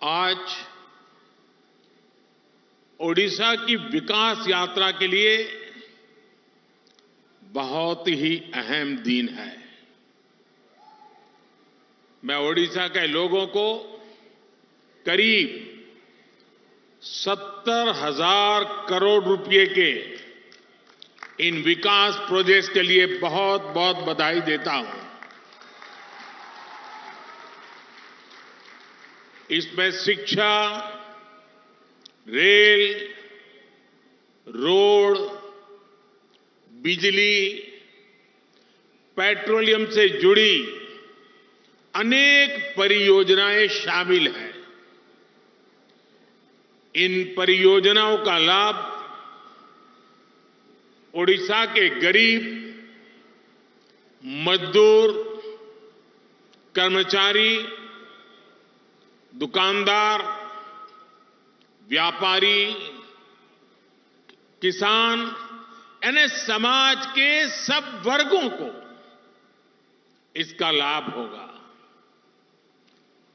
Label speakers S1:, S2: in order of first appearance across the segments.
S1: आज ओडिशा की विकास यात्रा के लिए बहुत ही अहम दिन है। मैं ओडिशा के लोगों को करीब 70,000 करोड़ रुपए के इन विकास प्रोजेक्ट्स के लिए बहुत बहुत बधाई देता हूं। इसमें शिक्षा, रेल, रोड, बिजली, पेट्रोलियम से जुड़ी अनेक परियोजनाएं शामिल हैं। इन परियोजनाओं का लाभ ओडिशा के गरीब, मजदूर, कर्मचारी, दुकानदार, व्यापारी, किसान यानी समाज के सब वर्गों को इसका लाभ होगा।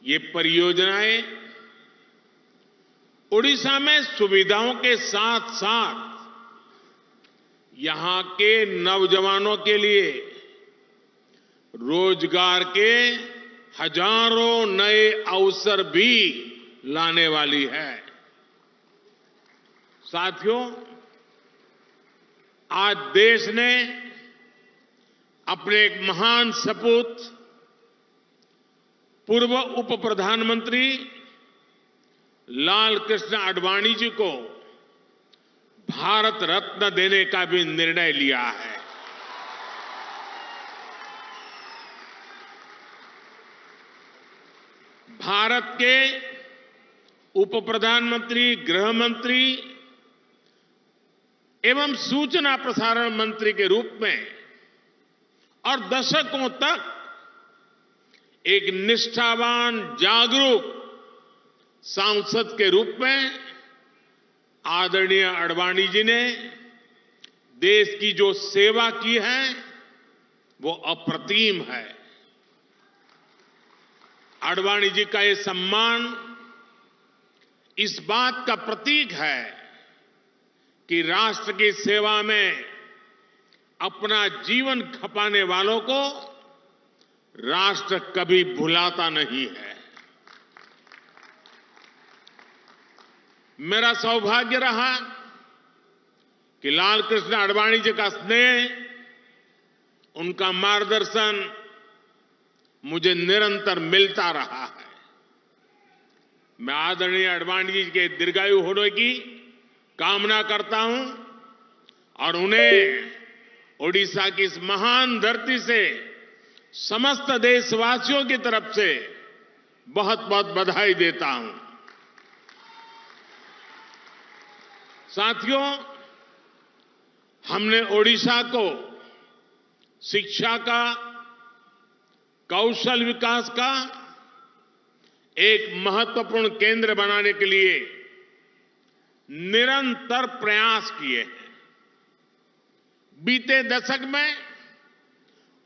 S1: ये परियोजनाएं ओडिशा में सुविधाओं के साथ साथ यहां के नौजवानों के लिए रोजगार के हजारों नए अवसर भी लाने वाली है। साथियों, आज देश ने अपने एक महान सपूत पूर्व उप प्रधानमंत्री लाल कृष्ण आडवाणी जी को भारत रत्न देने का भी निर्णय लिया है। भारत के उप प्रधानमंत्री, गृह मंत्री एवं सूचना प्रसारण मंत्री के रूप में और दशकों तक एक निष्ठावान, जागरूक सांसद के रूप में आदरणीय आडवाणी जी ने देश की जो सेवा की है वो अप्रतिम है। आडवाणी जी का ये सम्मान इस बात का प्रतीक है कि राष्ट्र की सेवा में अपना जीवन खपाने वालों को राष्ट्र कभी भुलाता नहीं है। मेरा सौभाग्य रहा कि लाल कृष्ण आडवाणी जी का स्नेह, उनका मार्गदर्शन मुझे निरंतर मिलता रहा है। मैं आदरणीय आडवाणी जी के दीर्घायु होने की कामना करता हूं और उन्हें ओडिशा की इस महान धरती से समस्त देशवासियों की तरफ से बहुत बहुत बधाई देता हूं। साथियों, हमने ओडिशा को शिक्षा का, कौशल विकास का एक महत्वपूर्ण केंद्र बनाने के लिए निरंतर प्रयास किए हैं। बीते दशक में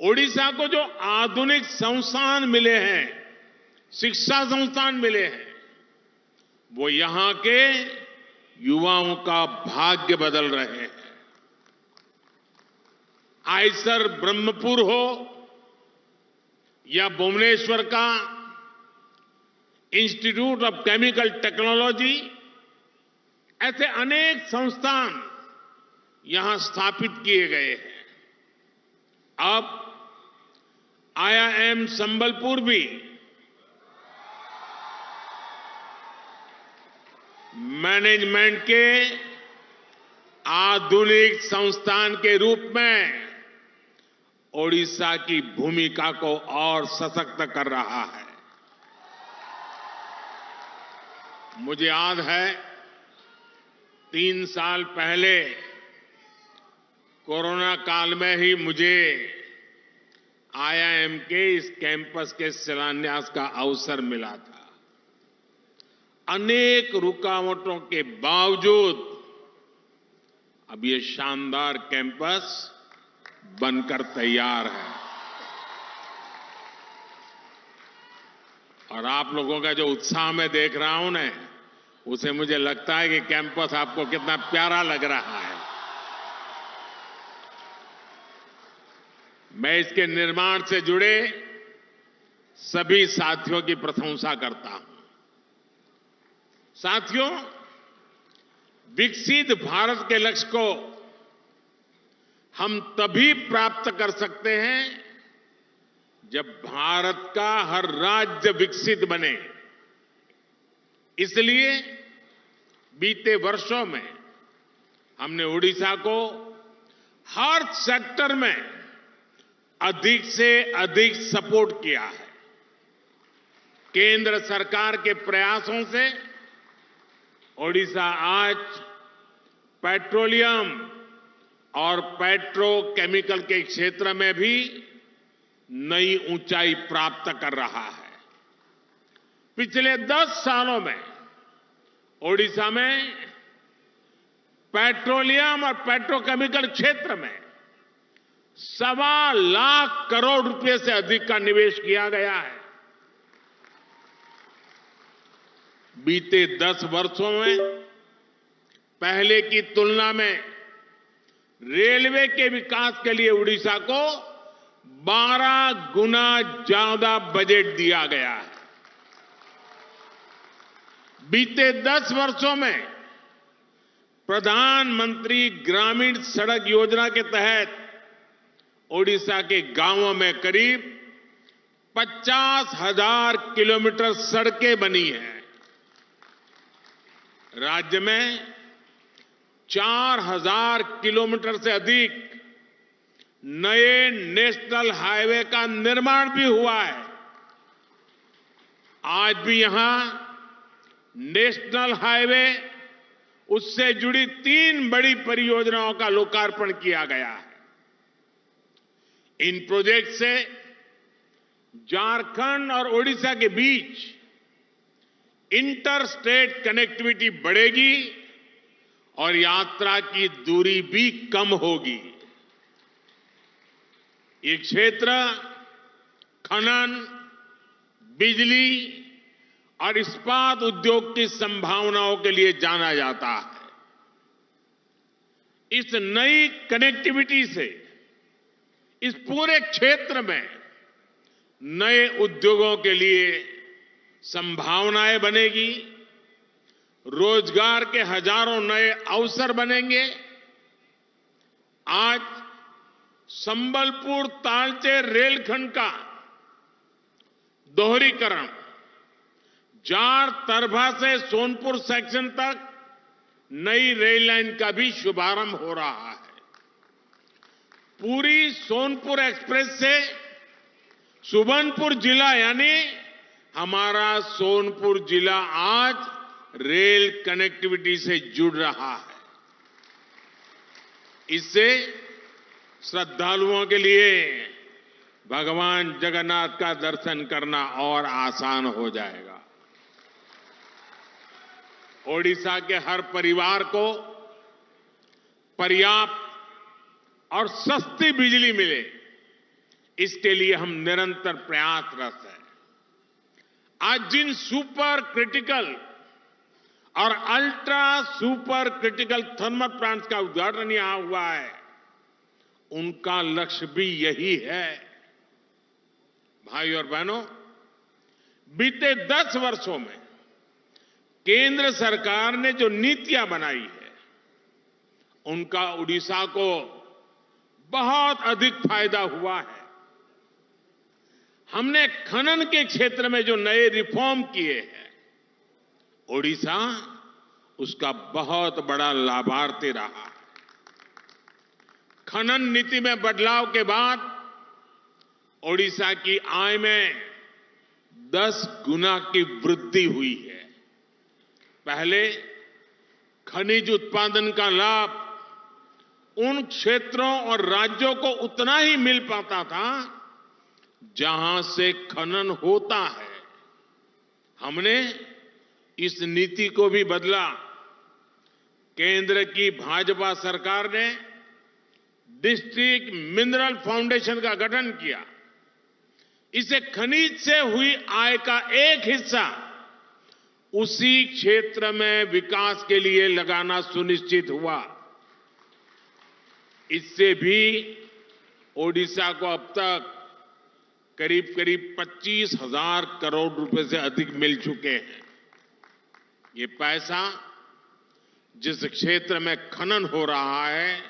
S1: ओडिशा को जो आधुनिक संस्थान मिले हैं, शिक्षा संस्थान मिले हैं, वो यहां के युवाओं का भाग्य बदल रहे हैं। आईसर ब्रह्मपुर हो या भुवनेश्वर का इंस्टीट्यूट ऑफ केमिकल टेक्नोलॉजी, ऐसे अनेक संस्थान यहां स्थापित किए गए हैं। अब IIM संबलपुर भी मैनेजमेंट के आधुनिक संस्थान के रूप में ओडिशा की भूमिका को और सशक्त कर रहा है। मुझे याद है 3 साल पहले कोरोना काल में ही मुझे IIM के इस कैंपस के शिलान्यास का अवसर मिला था। अनेक रुकावटों के बावजूद अब ये शानदार कैंपस बनकर तैयार है। और आप लोगों का जो उत्साह मैं देख रहा हूं ना, उसे मुझे लगता है कि कैंपस आपको कितना प्यारा लग रहा है। मैं इसके निर्माण से जुड़े सभी साथियों की प्रशंसा करता हूं। साथियों, विकसित भारत के लक्ष्य को हम तभी प्राप्त कर सकते हैं जब भारत का हर राज्य विकसित बने। इसलिए बीते वर्षों में हमने ओडिशा को हर सेक्टर में अधिक से अधिक सपोर्ट किया है। केंद्र सरकार के प्रयासों से ओडिशा आज पेट्रोलियम और पेट्रोकेमिकल के क्षेत्र में भी नई ऊंचाई प्राप्त कर रहा है। पिछले 10 सालों में ओडिशा में पेट्रोलियम और पेट्रोकेमिकल क्षेत्र में 1.25 लाख करोड़ रुपए से अधिक का निवेश किया गया है। बीते 10 वर्षों में पहले की तुलना में रेलवे के विकास के लिए उड़ीसा को 12 गुना ज्यादा बजट दिया गया है। बीते 10 वर्षों में प्रधानमंत्री ग्रामीण सड़क योजना के तहत ओडिशा के गांवों में करीब 50,000 किलोमीटर सड़कें बनी हैं। राज्य में 4,000 किलोमीटर से अधिक नए नेशनल हाईवे का निर्माण भी हुआ है। आज भी यहां नेशनल हाईवे, उससे जुड़ी 3 बड़ी परियोजनाओं का लोकार्पण किया गया है। इन प्रोजेक्ट से झारखंड और ओडिशा के बीच इंटर स्टेट कनेक्टिविटी बढ़ेगी और यात्रा की दूरी भी कम होगी। ये क्षेत्र खनन, बिजली और इस्पात उद्योग की संभावनाओं के लिए जाना जाता है। इस नई कनेक्टिविटी से इस पूरे क्षेत्र में नए उद्योगों के लिए संभावनाएं बनेगी, रोजगार के हजारों नए अवसर बनेंगे। आज संबलपुर तालचेर रेलखंड का दोहरीकरण, जार तरभा से सोनपुर सेक्शन तक नई रेल लाइन का भी शुभारंभ हो रहा है। पूरी सोनपुर एक्सप्रेस से सुबर्णपुर जिला, यानी हमारा सोनपुर जिला आज रेल कनेक्टिविटी से जुड़ रहा है। इससे श्रद्धालुओं के लिए भगवान जगन्नाथ का दर्शन करना और आसान हो जाएगा। ओडिशा के हर परिवार को पर्याप्त और सस्ती बिजली मिले, इसके लिए हम निरंतर प्रयासरत हैं। आज जिन सुपर क्रिटिकल और ultra super critical thermal plants का उद्घाटन यहां हुआ है, उनका लक्ष्य भी यही है। भाई और बहनों, बीते 10 वर्षों में केंद्र सरकार ने जो नीतियां बनाई है, उनका उड़ीसा को बहुत अधिक फायदा हुआ है। हमने खनन के क्षेत्र में जो नए रिफॉर्म किए हैं, ओडिशा उसका बहुत बड़ा लाभार्थी रहा है। खनन नीति में बदलाव के बाद ओडिशा की आय में 10 गुना की वृद्धि हुई है। पहले खनिज उत्पादन का लाभ उन क्षेत्रों और राज्यों को उतना ही मिल पाता था जहां से खनन होता है। हमने इस नीति को भी बदला। केंद्र की भाजपा सरकार ने डिस्ट्रिक्ट मिनरल फाउंडेशन का गठन किया। इसे खनिज से हुई आय का एक हिस्सा उसी क्षेत्र में विकास के लिए लगाना सुनिश्चित हुआ। इससे भी ओडिशा को अब तक करीब करीब 25,000 करोड़ रुपए से अधिक मिल चुके हैं। ये पैसा जिस क्षेत्र में खनन हो रहा है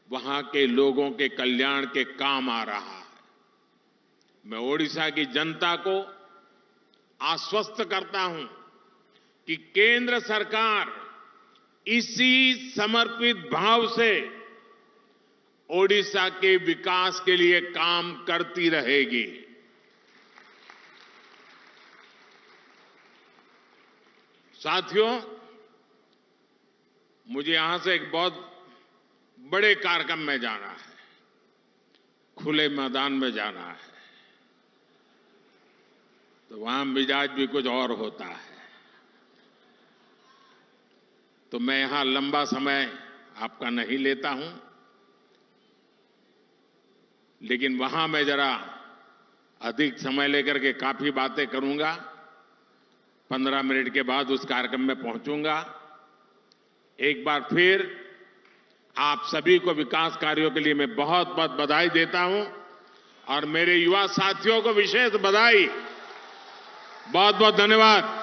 S1: वहां के लोगों के कल्याण के काम आ रहा है। मैं ओडिशा की जनता को आश्वस्त करता हूं कि केंद्र सरकार इसी समर्पित भाव से ओडिशा के विकास के लिए काम करती रहेगी। साथियों, मुझे यहां से एक बहुत बड़े कार्यक्रम में जाना है, खुले मैदान में जाना है, तो वहां मिजाज भी कुछ और होता है। तो मैं यहां लंबा समय आपका नहीं लेता हूं, लेकिन वहां मैं जरा अधिक समय लेकर के काफी बातें करूंगा। 15 मिनट के बाद उस कार्यक्रम में पहुंचूंगा। एक बार फिर आप सभी को विकास कार्यों के लिए मैं बहुत बहुत बधाई देता हूं और मेरे युवा साथियों को विशेष बधाई। बहुत बहुत धन्यवाद।